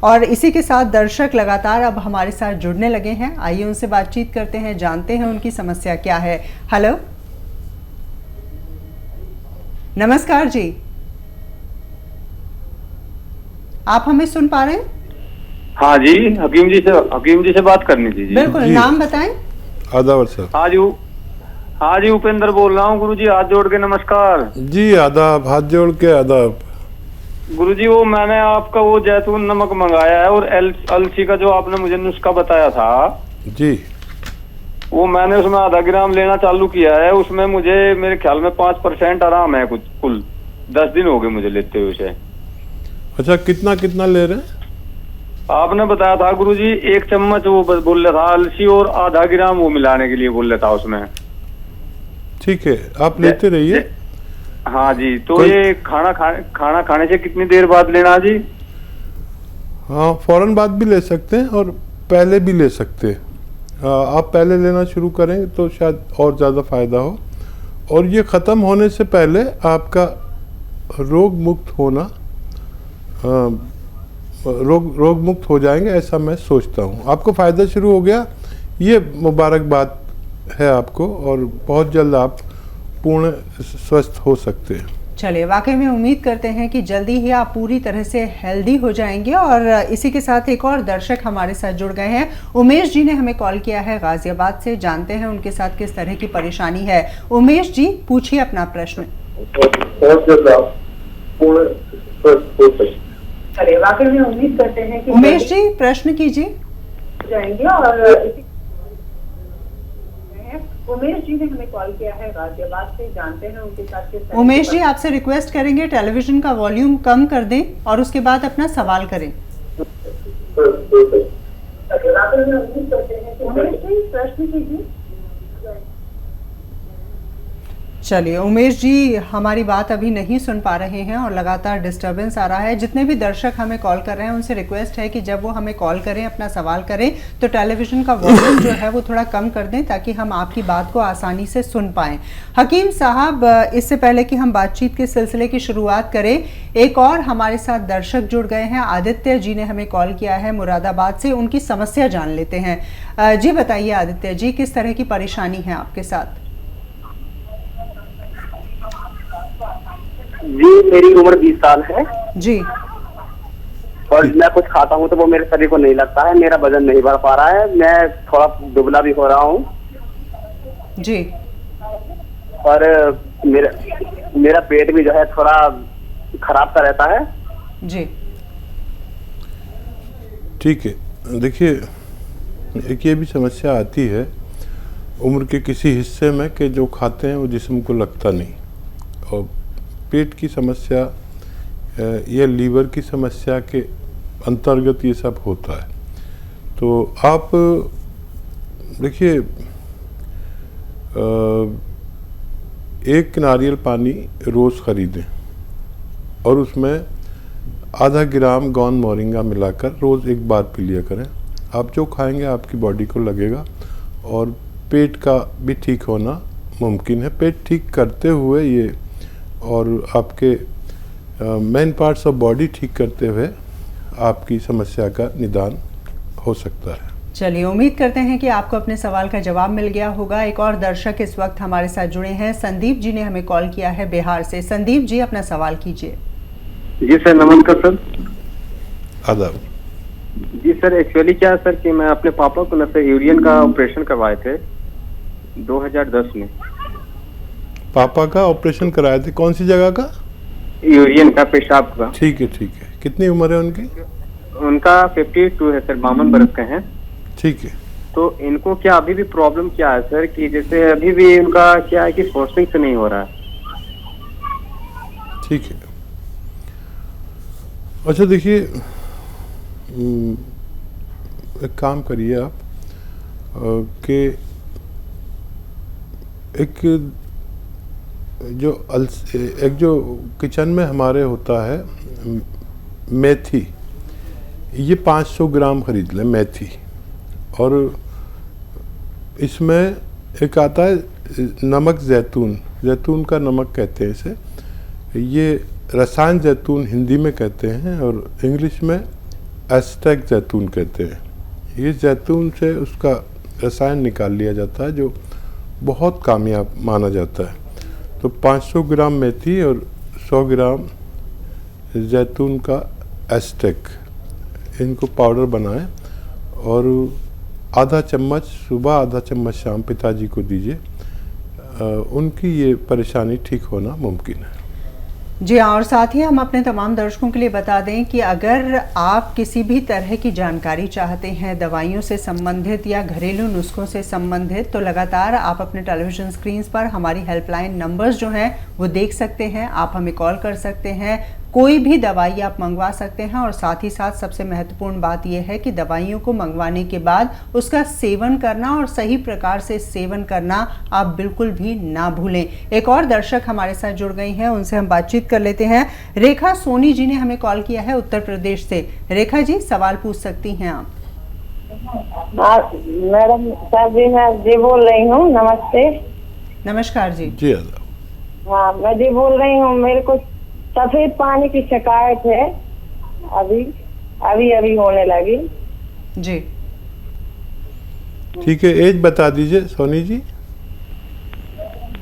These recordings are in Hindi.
और इसी के साथ दर्शक लगातार अब हमारे साथ जुड़ने लगे हैं। आइए उनसे बातचीत करते हैं, जानते हैं उनकी समस्या क्या है। हेलो, नमस्कार जी, आप हमें सुन पा रहे हैं? हाँ जी, हकीम जी से बात करनी थी जी। बिल्कुल, नाम बताएं। आदाब सर। हाँ जी, उपेंद्र बोल रहा हूँ गुरु जी, हाथ जोड़ के नमस्कार जी। आदाब, हाथ जोड़ के आदाब। गुरु जी, वो मैंने आपका वो जैतून नमक मंगाया है और अलसी का जो आपने मुझे नुस्खा बताया था जी, वो मैंने उसमें आधा ग्राम लेना चालू किया है। उसमें मुझे मेरे ख्याल में 5% आराम है, कुछ कुल 10 दिन हो गए मुझे लेते हुए उसे। अच्छा, कितना कितना ले रहे हैं? आपने बताया था गुरु जी 1 चम्मच वो बोल रहा था अलसी और आधा ग्राम वो मिलाने के लिए बोल रहा था उसमें। ठीक है, आप लेते रहिए। हाँ जी, तो ये खाना खाने से कितनी देर बाद लेना जी? हाँ, फौरन बाद भी ले सकते हैं और पहले भी ले सकते हैं। आप पहले लेना शुरू करें तो शायद और ज़्यादा फ़ायदा हो। और ये ख़त्म होने से पहले आपका रोग मुक्त होना, रोग मुक्त हो जाएंगे ऐसा मैं सोचता हूँ। आपको फ़ायदा शुरू हो गया, ये मुबारकबाद है आपको, और बहुत जल्द आप पूर्ण स्वस्थ हो सकते हैं। चलिए, वाकई में उम्मीद करते हैं कि जल्दी ही आप पूरी तरह से हेल्दी हो जाएंगे। और इसी के साथ एक और दर्शक हमारे साथ जुड़ गए हैं। उमेश जी ने हमें कॉल किया है गाजियाबाद से, जानते हैं उनके साथ किस तरह की परेशानी है। उमेश जी, पूछिए अपना प्रश्न। चलिए, वाकई में उम्मीद करते हैं कि उमेश जी प्रश्न कीजिए जाएंगे। और उमेश जी ने हमें कॉल किया है गाजियाबाद से, जानते हैं उनके साथ किस। उमेश जी, आपसे रिक्वेस्ट करेंगे टेलीविजन का वॉल्यूम कम कर दें और उसके बाद अपना सवाल करें। उमेश जी, प्रश्न कीजिए। चलिए, उमेश जी हमारी बात अभी नहीं सुन पा रहे हैं और लगातार डिस्टरबेंस आ रहा है। जितने भी दर्शक हमें कॉल कर रहे हैं उनसे रिक्वेस्ट है कि जब वो हमें कॉल करें, अपना सवाल करें, तो टेलीविज़न का वॉल्यूम जो है वो थोड़ा कम कर दें ताकि हम आपकी बात को आसानी से सुन पाएँ। हकीम साहब, इससे पहले कि हम बातचीत के सिलसिले की शुरुआत करें, एक और हमारे साथ दर्शक जुड़ गए हैं। आदित्य जी ने हमें कॉल किया है मुरादाबाद से, उनकी समस्या जान लेते हैं। जी बताइए आदित्य जी, किस तरह की परेशानी है आपके साथ? जी, मेरी उम्र 20 साल है जी। और मैं कुछ खाता हूँ तो वो मेरे शरीर को नहीं लगता है। मेरा वजन नहीं बढ़ पा रहा है, मैं थोड़ा दुबला भी हो रहा हूँ जी। और मेरा पेट भी जो है थोड़ा खराब सा रहता है जी। ठीक है, देखिए, एक ये भी समस्या आती है उम्र के किसी हिस्से में कि जो खाते हैं वो जिस्म को लगता नहीं, और पेट की समस्या या लीवर की समस्या के अंतर्गत ये सब होता है। तो आप देखिए, एक नारियल पानी रोज़ ख़रीदें और उसमें आधा ग्राम गौन मोरिंगा मिलाकर रोज़ एक बार पी लिया करें। आप जो खाएंगे आपकी बॉडी को लगेगा और पेट का भी ठीक होना मुमकिन है। पेट ठीक करते हुए ये और आपके मेन पार्ट्स ऑफ बॉडी ठीक करते हुए आपकी समस्या का निदान हो सकता है। चलिए, उम्मीद करते हैं कि आपको अपने सवाल का जवाब मिल गया होगा। एक और दर्शक इस वक्त हमारे साथ जुड़े हैं। संदीप जी ने हमें कॉल किया है बिहार से। संदीप जी, अपना सवाल कीजिए। जी सर, नमस्कार सर। आदाब। जी सर, एक्चुअली क्या है सर कि मैं अपने पापा को ना सर यूरियन का ऑपरेशन करवाए थे 2010 में। पापा का ऑपरेशन कराए थे? कौन सी जगह का? यूरियन का, पेशाब का। ठीक है, ठीक है। कितनी उम्र है उनकी? उनका 52 है सर, 52 बरस के हैं। ठीक है। तो इनको क्या अभी भी प्रॉब्लम क्या है सर कि जैसे अभी भी उनका क्या है कि फास्टिंग से नहीं हो रहा है। ठीक है। अच्छा देखिए, एक काम करिए आप कि एक जो किचन में हमारे होता है मेथी, ये 500 ग्राम खरीद लें मेथी। और इसमें एक आता है नमक जैतून, जैतून का नमक कहते हैं इसे। ये रसायन जैतून हिंदी में कहते हैं और इंग्लिश में एस्टेक जैतून कहते हैं। ये जैतून से उसका रसायन निकाल लिया जाता है जो बहुत कामयाब माना जाता है। तो 500 ग्राम मेथी और 100 ग्राम जैतून का एस्टेक, इनको पाउडर बनाएं और आधा चम्मच सुबह आधा चम्मच शाम पिताजी को दीजिए। उनकी ये परेशानी ठीक होना मुमकिन है। जी हाँ, और साथ ही हम अपने तमाम दर्शकों के लिए बता दें कि अगर आप किसी भी तरह की जानकारी चाहते हैं दवाइयों से संबंधित या घरेलू नुस्खों से संबंधित, तो लगातार आप अपने टेलीविज़न स्क्रीन पर हमारी हेल्पलाइन नंबर्स जो हैं वो देख सकते हैं। आप हमें कॉल कर सकते हैं, कोई भी दवाई आप मंगवा सकते हैं। और साथ ही साथ सबसे महत्वपूर्ण बात यह है कि दवाइयों को मंगवाने के बाद उसका सेवन करना और सही प्रकार से सेवन करना आप बिल्कुल भी ना भूलें। एक और दर्शक हमारे साथ जुड़ गई हैं, उनसे हम बातचीत कर लेते हैं। रेखा सोनी जी ने हमें कॉल किया है उत्तर प्रदेश से। रेखा जी, सवाल पूछ सकती हैं आप। मैडम सर जी, मैं जी बोल रही हूँ। नमस्ते। नमस्कार जी। जी हाँ, मैं जी बोल रही हूँ। मेरे को सफेद पानी की शिकायत है, अभी होने लगी। जी ठीक है, एज बता दीजिए सोनी जी।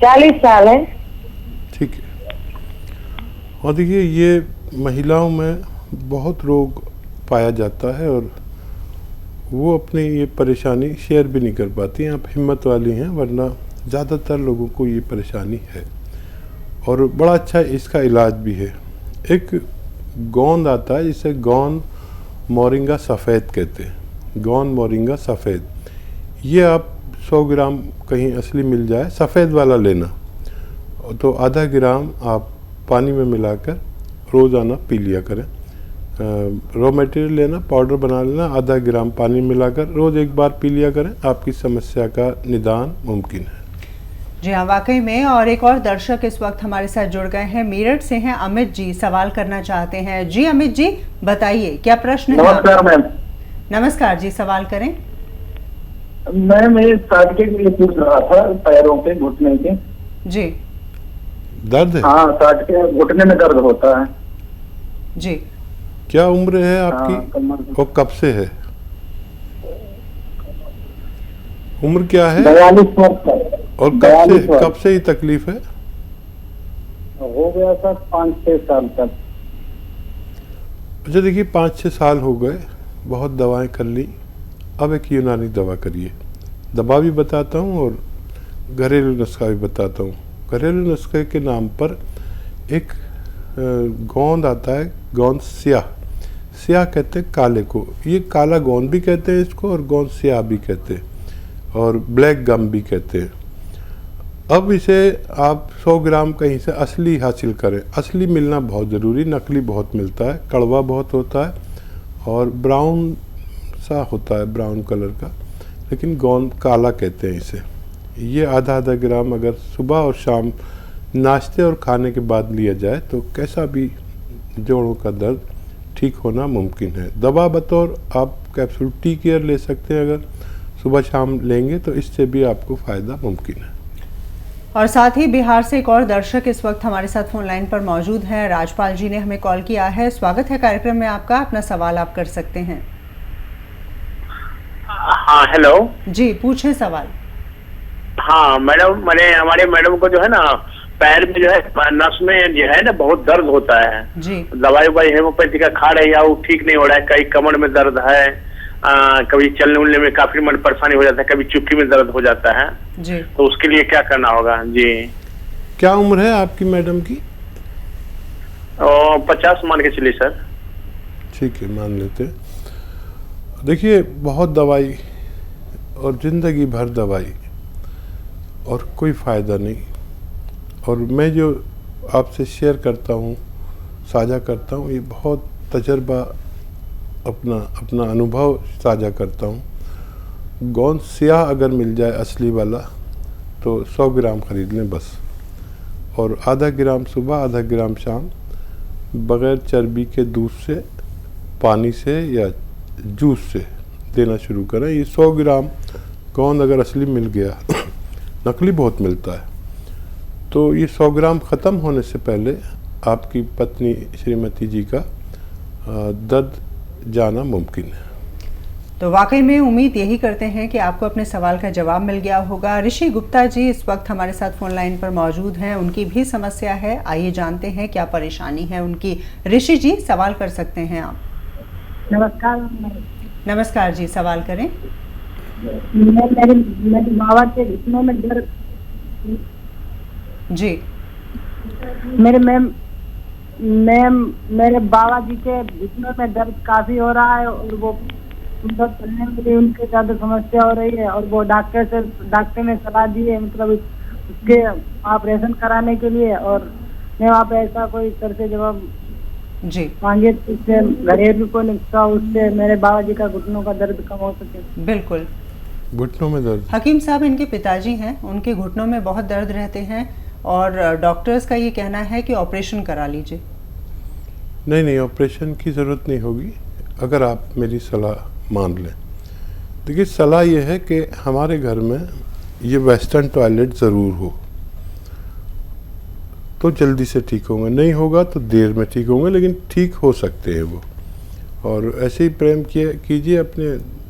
40 साल है। ठीक है। और देखिए, ये महिलाओं में बहुत रोग पाया जाता है और वो अपनी ये परेशानी शेयर भी नहीं कर पाती हैं। आप हिम्मत वाली हैं, वरना ज़्यादातर लोगों को ये परेशानी है और बड़ा अच्छा इसका इलाज भी है। एक गोंद आता है जिसे गोंद मोरिंगा सफ़ेद कहते हैं। गोंद मोरिंगा सफ़ेद, ये आप 100 ग्राम कहीं असली मिल जाए, सफ़ेद वाला लेना, तो आधा ग्राम आप पानी में मिलाकर रोज़ाना पी लिया करें। रॉ मटेरियल लेना, पाउडर बना लेना, आधा ग्राम पानी मिलाकर रोज़ एक बार पी लिया करें, आपकी समस्या का निदान मुमकिन है। जी हाँ, वाकई में। और एक और दर्शक इस वक्त हमारे साथ जुड़ गए हैं, मेरठ से हैं अमित जी, सवाल करना चाहते हैं। जी अमित जी, बताइए क्या प्रश्न है। नमस्कार मैम। नमस्कार जी, सवाल करें। मैम, ये साइड के लिए पूछ रहा था, पैरों के घुटने के। जी। दर्द है? हाँ, साइड के घुटने में दर्द होता है। जी। क्या उम्र है आपकी? हाँ, कमर। और कब से है? उम्र क्या है? 42 वर्ष। और कब से ये तकलीफ है? हो गया था 5-6 साल तक। अच्छा देखिए, 5-6 साल हो गए, बहुत दवाएं कर ली, अब एक यूनानी दवा करिए। दवा भी बताता हूँ और घरेलू नुस्खा भी बताता हूँ। घरेलू नुस्खे के नाम पर एक गोंद आता है, गोंद स्याह कहते हैं काले को। ये काला गोंद भी कहते हैं इसको, और गोंद स्याह भी कहते हैं, और ब्लैक गम भी कहते हैं। अब इसे आप 100 ग्राम कहीं से असली हासिल करें। असली मिलना बहुत ज़रूरी, नकली बहुत मिलता है, कड़वा बहुत होता है और ब्राउन सा होता है, ब्राउन कलर का, लेकिन गोंद काला कहते हैं इसे। ये आधा ग्राम अगर सुबह और शाम नाश्ते और खाने के बाद लिया जाए तो कैसा भी जोड़ों का दर्द ठीक होना मुमकिन है। दवा बतौर आप कैप्सूल टी केयर ले सकते हैं, अगर सुबह शाम लेंगे तो इससे भी आपको फ़ायदा मुमकिन है। और साथ ही बिहार से एक और दर्शक इस वक्त हमारे साथ फोन लाइन पर मौजूद हैं। राजपाल जी ने हमें कॉल किया है। स्वागत है कार्यक्रम में आपका, अपना सवाल आप कर सकते हैं। हाँ, हेलो जी, पूछें सवाल। हाँ मैडम, हमारे मैडम को जो है ना पैर में जो है नस में जो है ना बहुत दर्द होता है जी। दवाई हेमोपैथी का खा रहे हैं, वो ठीक नहीं हो रहा है। कहीं कमर में दर्द है, कभी चलने उलने में काफी मन परेशानी हो जाता है, कभी चुप्पी में दर्द हो जाता है जी। तो उसके लिए क्या करना होगा जी? क्या उम्र है आपकी मैडम की? 50 मान के चलिए सर। ठीक है, मान लेते। देखिए, बहुत दवाई और ज़िंदगी भर दवाई और कोई फ़ायदा नहीं। और मैं जो आपसे शेयर करता हूँ, साझा करता हूँ, ये बहुत तजर्बा, अपना अनुभव साझा करता हूँ। गोंद स्याह अगर मिल जाए असली वाला तो 100 ग्राम ख़रीद लें बस, और आधा ग्राम सुबह आधा ग्राम शाम बग़ैर चर्बी के दूध से, पानी से या जूस से देना शुरू करें। ये 100 ग्राम गोंद अगर असली मिल गया नकली बहुत मिलता है, तो ये 100 ग्राम ख़त्म होने से पहले आपकी पत्नी श्रीमती जी का दर्द जाना मुमकिन है। तो वाकई में उम्मीद यही करते हैं कि आपको अपने सवाल का जवाब मिल गया होगा। ऋषि गुप्ता जी इस वक्त हमारे साथ फोन लाइन पर मौजूद हैं, उनकी भी समस्या है। आइए जानते हैं क्या परेशानी है उनकी। ऋषि जी सवाल कर सकते हैं आप। नमस्कार। नमस्कार जी, सवाल करें। मेरे बाबा के घुटनों में दर्द जी। मेरे बाबा जी के घुटनों में दर्द काफी हो रहा है और वो उनको चलने में भी उनके ज्यादा समस्या हो रही है और वो डॉक्टर ने सलाह दी है मतलब उसके ऑपरेशन कराने के लिए। और मैं वहाँ पे ऐसा कोई सर से जवाब जी मांगे तो उससे घरेलू को नुस्खा उससे मेरे बाबा जी का घुटनों का दर्द कम हो सके। बिल्कुल। घुटनों में दर्द, हकीम साहब इनके पिताजी हैं, उनके घुटनों में बहुत दर्द रहते हैं और डॉक्टर्स का ये कहना है कि ऑपरेशन करा लीजिए। नहीं, ऑपरेशन की ज़रूरत नहीं होगी अगर आप मेरी सलाह मान लें। देखिए, सलाह ये है कि हमारे घर में ये वेस्टर्न टॉयलेट ज़रूर हो तो जल्दी से ठीक होंगे, नहीं होगा तो देर में ठीक होंगे, लेकिन ठीक हो सकते हैं वो। और ऐसे ही प्रेम कीजिए अपने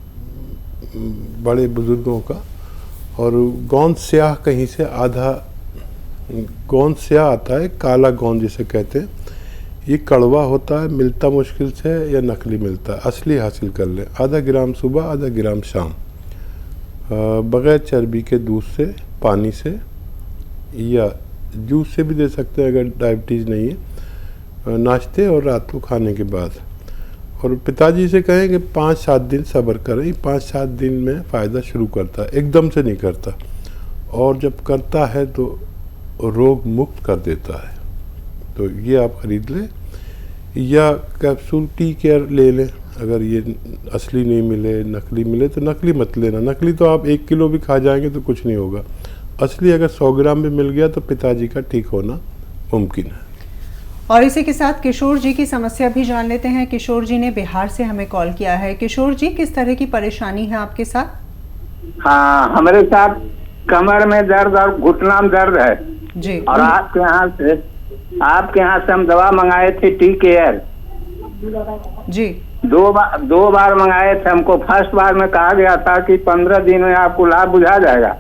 बड़े बुजुर्गों का। और गोंद स्याह कहीं से आधा गोंद स्याह आता है, काला गोंद जिसे कहते हैं, ये कड़वा होता है, मिलता मुश्किल से या नकली मिलता है। असली हासिल कर लें, आधा ग्राम सुबह आधा ग्राम शाम, बग़ैर चर्बी के दूध से, पानी से या जूस से भी दे सकते हैं अगर डायबिटीज़ नहीं है, नाश्ते और रात को खाने के बाद। और पिताजी से कहें कि 5-7 दिन सब्र करें, 5-7 दिन में फ़ायदा शुरू करता है, एकदम से नहीं करता। और जब करता है तो रोग मुक्त कर देता है। तो ये आप ख़रीद लें या कैप्सूल टी केयर ले लें। अगर ये असली नहीं मिले, नकली मिले तो नकली मत लेना। नकली तो आप 1 किलो भी खा जाएंगे तो कुछ नहीं होगा। असली अगर 100 ग्राम भी मिल गया तो पिताजी का ठीक होना मुमकिन है। और इसी के साथ किशोर जी की समस्या भी जान लेते हैं। किशोर जी ने बिहार से हमें कॉल किया है। किशोर जी, किस तरह की परेशानी है आपके साथ? हाँ, हमारे साथ कमर में दर्द और घुटना में दर्द है जी। और आपके यहाँ से हम दवा मंगाए थे टी केयर जी। 2 बार मंगाए थे। हमको फर्स्ट बार में कहा गया था कि 15 दिन में आपको लाभ बुझा जाएगा,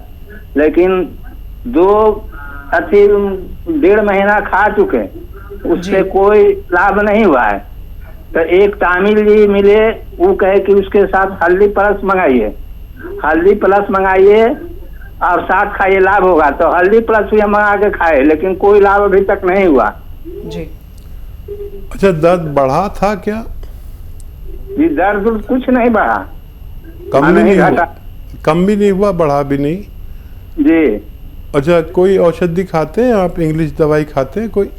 लेकिन 1.5 महीना खा चुके, उससे कोई लाभ नहीं हुआ है। तो एक तामिल जी मिले, वो कहे कि उसके साथ हल्दी प्लस मंगाइए और साथ खाइए, लाभ होगा। तो हल्दी प्लस भी हम मंगा के खाए, लेकिन कोई लाभ अभी तक नहीं हुआ जी। अच्छा, दर्द बढ़ा था क्या? जी, दर्द कुछ नहीं बढ़ा, कम भी नहीं घटा। हुआ, कम भी नहीं हुआ, बढ़ा भी नहीं जी। अच्छा, कोई औषधि खाते हैं आप? इंग्लिश दवाई खाते हैं कोई?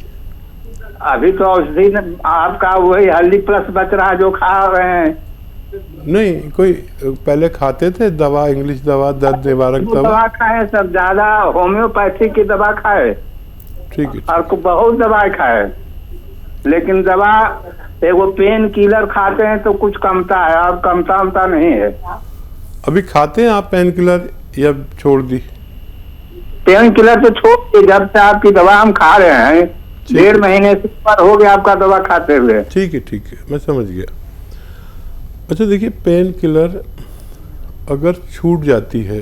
अभी तो औषधि आपका वही हल्दी प्लस बच रहा जो खा रहे हैं। नहीं, कोई पहले खाते थे दवा, इंग्लिश दवा, दर्द निवारक दवा खाए, सब ज्यादा होम्योपैथी की दवा खाए, ठीक है, और बहुत दवाई खाए, लेकिन दवा वो पेन किलर खाते हैं तो कुछ कमता है और कमता नहीं है। अभी खाते हैं आप पेन किलर या छोड़ दी? पेन किलर तो छोड़ दी, जब से आपकी दवा हम खा रहे हैं, 1.5 महीने से ऊपर हो गया आपका दवा खाते हुए। ठीक है, मैं समझ गया। अच्छा देखिए, पेन किलर अगर छूट जाती है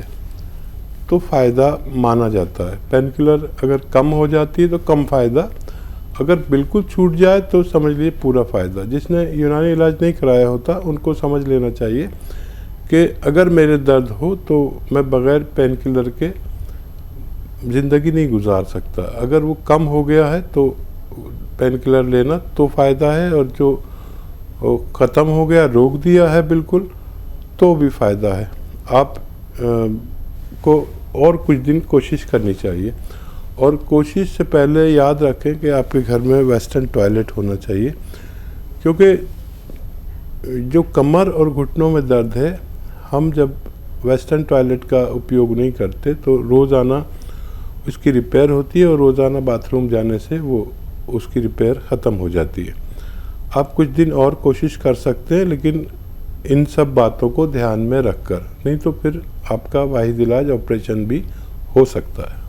तो फ़ायदा माना जाता है। पेन किलर अगर कम हो जाती है तो कम फ़ायदा, अगर बिल्कुल छूट जाए तो समझ लीजिए पूरा फ़ायदा। जिसने यूनानी इलाज नहीं कराया होता उनको समझ लेना चाहिए कि अगर मेरे दर्द हो तो मैं बग़ैर पेन किलर के ज़िंदगी नहीं गुजार सकता। अगर वो कम हो गया है तो पेन किलर लेना तो फ़ायदा है, और जो ख़त्म हो गया, रोक दिया है बिल्कुल, तो भी फ़ायदा है। आप को और कुछ दिन कोशिश करनी चाहिए। और कोशिश से पहले याद रखें कि आपके घर में वेस्टर्न टॉयलेट होना चाहिए, क्योंकि जो कमर और घुटनों में दर्द है, हम जब वेस्टर्न टॉयलेट का उपयोग नहीं करते तो रोज़ाना उसकी रिपेयर होती है, और रोज़ाना बाथरूम जाने से वो उसकी रिपेयर ख़त्म हो जाती है। आप कुछ दिन और कोशिश कर सकते हैं, लेकिन इन सब बातों को ध्यान में रखकर, नहीं तो फिर आपका वाहिद इलाज ऑपरेशन भी हो सकता है।